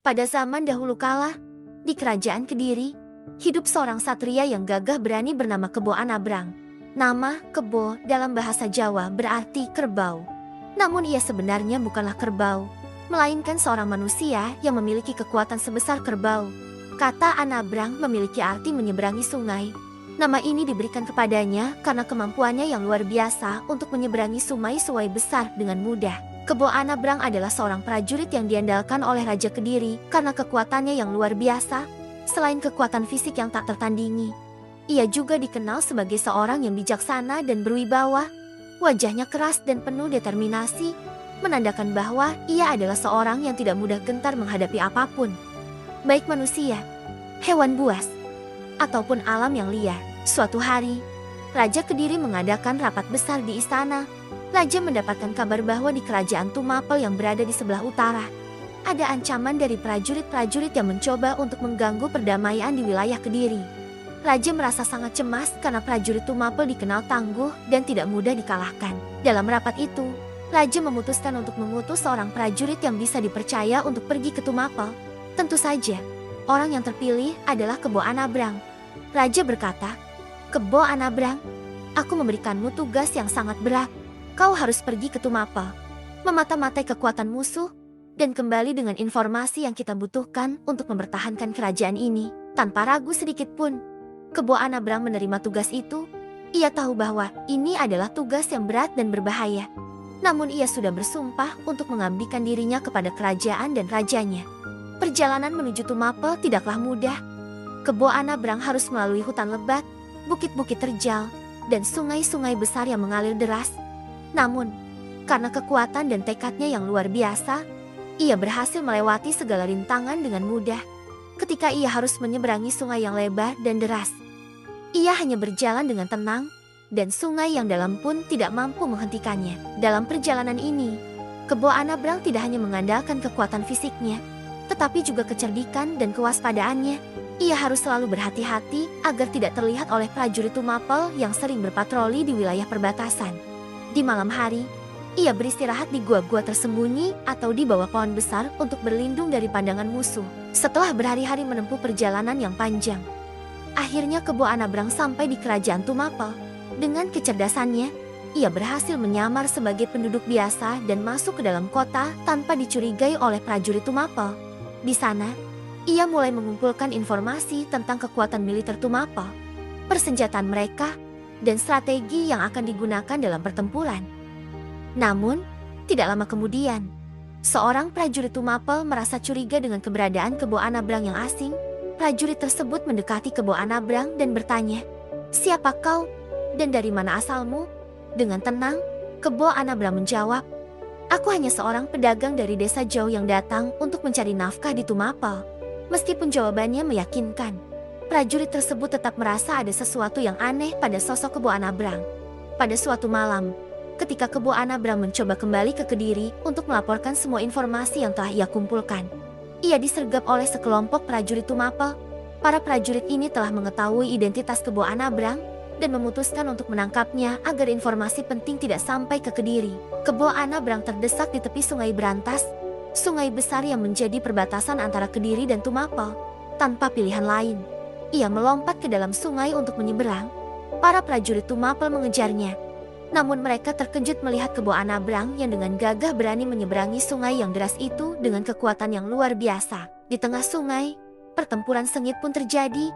Pada zaman dahulu kala, di kerajaan Kediri, hidup seorang satria yang gagah berani bernama Kebo Anabrang. Nama Kebo dalam bahasa Jawa berarti kerbau. Namun ia sebenarnya bukanlah kerbau, melainkan seorang manusia yang memiliki kekuatan sebesar kerbau. Kata Anabrang memiliki arti menyeberangi sungai. Nama ini diberikan kepadanya karena kemampuannya yang luar biasa untuk menyeberangi sungai-sungai besar dengan mudah. Kebo Anabrang adalah seorang prajurit yang diandalkan oleh Raja Kediri karena kekuatannya yang luar biasa. Selain kekuatan fisik yang tak tertandingi, ia juga dikenal sebagai seorang yang bijaksana dan berwibawa. Wajahnya keras dan penuh determinasi, menandakan bahwa ia adalah seorang yang tidak mudah gentar menghadapi apapun. Baik manusia, hewan buas, ataupun alam yang liar. Suatu hari, Raja Kediri mengadakan rapat besar di istana. Raja mendapatkan kabar bahwa di kerajaan Tumapel yang berada di sebelah utara, ada ancaman dari prajurit-prajurit yang mencoba untuk mengganggu perdamaian di wilayah Kediri. Raja merasa sangat cemas karena prajurit Tumapel dikenal tangguh dan tidak mudah dikalahkan. Dalam rapat itu, Raja memutuskan untuk mengutus seorang prajurit yang bisa dipercaya untuk pergi ke Tumapel. Tentu saja, orang yang terpilih adalah Kebo Anabrang. Raja berkata, "Kebo Anabrang, aku memberikanmu tugas yang sangat berat. Kau harus pergi ke Tumapel, memata-matai kekuatan musuh, dan kembali dengan informasi yang kita butuhkan untuk mempertahankan kerajaan ini." Tanpa ragu sedikit pun, Kebo Anabrang menerima tugas itu. Ia tahu bahwa ini adalah tugas yang berat dan berbahaya. Namun ia sudah bersumpah untuk mengabdikan dirinya kepada kerajaan dan rajanya. Perjalanan menuju Tumapel tidaklah mudah. Kebo Anabrang harus melalui hutan lebat, bukit-bukit terjal, dan sungai-sungai besar yang mengalir deras. Namun, karena kekuatan dan tekadnya yang luar biasa, ia berhasil melewati segala rintangan dengan mudah. Ketika ia harus menyeberangi sungai yang lebar dan deras, ia hanya berjalan dengan tenang, dan sungai yang dalam pun tidak mampu menghentikannya. Dalam perjalanan ini, Kebo Anabrang tidak hanya mengandalkan kekuatan fisiknya, tetapi juga kecerdikan dan kewaspadaannya. Ia harus selalu berhati-hati agar tidak terlihat oleh prajurit Tumapel yang sering berpatroli di wilayah perbatasan. Di malam hari, ia beristirahat di gua-gua tersembunyi atau di bawah pohon besar untuk berlindung dari pandangan musuh. Setelah berhari-hari menempuh perjalanan yang panjang, akhirnya Kebo Anabrang sampai di kerajaan Tumapel. Dengan kecerdasannya, ia berhasil menyamar sebagai penduduk biasa dan masuk ke dalam kota tanpa dicurigai oleh prajurit Tumapel. Di sana, ia mulai mengumpulkan informasi tentang kekuatan militer Tumapel, persenjataan mereka, dan strategi yang akan digunakan dalam pertempuran. Namun, tidak lama kemudian, seorang prajurit Tumapel merasa curiga dengan keberadaan Kebo Anabrang yang asing. Prajurit tersebut mendekati Kebo Anabrang dan bertanya, "Siapa kau? Dan dari mana asalmu?" Dengan tenang, Kebo Anabrang menjawab, "Aku hanya seorang pedagang dari desa jauh yang datang untuk mencari nafkah di Tumapel." Meskipun jawabannya meyakinkan, prajurit tersebut tetap merasa ada sesuatu yang aneh pada sosok Kebo Anabrang. Pada suatu malam, ketika Kebo Anabrang mencoba kembali ke Kediri untuk melaporkan semua informasi yang telah ia kumpulkan, ia disergap oleh sekelompok prajurit Tumapel. Para prajurit ini telah mengetahui identitas Kebo Anabrang dan memutuskan untuk menangkapnya agar informasi penting tidak sampai ke Kediri. Kebo Anabrang terdesak di tepi Sungai Brantas, sungai besar yang menjadi perbatasan antara Kediri dan Tumapel. Tanpa pilihan lain, ia melompat ke dalam sungai untuk menyeberang. Para prajurit Tumapel mengejarnya. Namun mereka terkejut melihat Kebo Anabrang yang dengan gagah berani menyeberangi sungai yang deras itu dengan kekuatan yang luar biasa. Di tengah sungai, pertempuran sengit pun terjadi.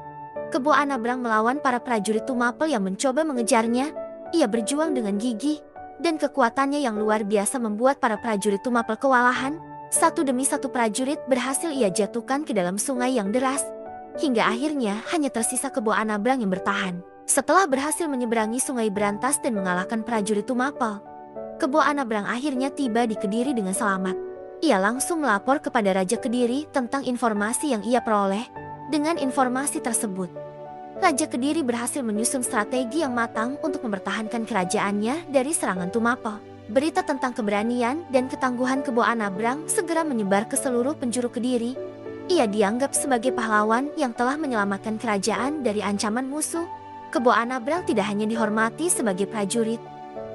Kebo Anabrang melawan para prajurit Tumapel yang mencoba mengejarnya. Ia berjuang dengan gigih, dan kekuatannya yang luar biasa membuat para prajurit Tumapel kewalahan. Satu demi satu prajurit berhasil ia jatuhkan ke dalam sungai yang deras. Hingga akhirnya hanya tersisa Kebo Anabrang yang bertahan. Setelah berhasil menyeberangi Sungai Brantas dan mengalahkan prajurit Tumapel, Kebo Anabrang akhirnya tiba di Kediri dengan selamat. Ia langsung melapor kepada Raja Kediri tentang informasi yang ia peroleh. Dengan informasi tersebut, Raja Kediri berhasil menyusun strategi yang matang untuk mempertahankan kerajaannya dari serangan Tumapel. Berita tentang keberanian dan ketangguhan Kebo Anabrang segera menyebar ke seluruh penjuru Kediri. Ia dianggap sebagai pahlawan yang telah menyelamatkan kerajaan dari ancaman musuh. Kebo Anabrang tidak hanya dihormati sebagai prajurit,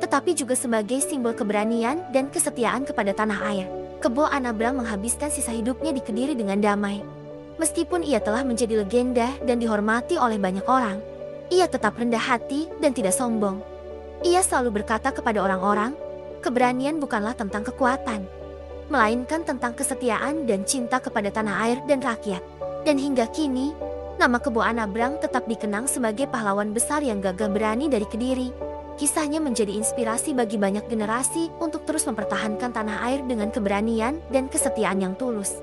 tetapi juga sebagai simbol keberanian dan kesetiaan kepada tanah air. Kebo Anabrang menghabiskan sisa hidupnya di Kediri dengan damai. Meskipun ia telah menjadi legenda dan dihormati oleh banyak orang, ia tetap rendah hati dan tidak sombong. Ia selalu berkata kepada orang-orang, keberanian bukanlah tentang kekuatan, melainkan tentang kesetiaan dan cinta kepada tanah air dan rakyat. Dan hingga kini, nama Kebo Anabrang tetap dikenang sebagai pahlawan besar yang gagah berani dari Kediri. Kisahnya menjadi inspirasi bagi banyak generasi untuk terus mempertahankan tanah air dengan keberanian dan kesetiaan yang tulus.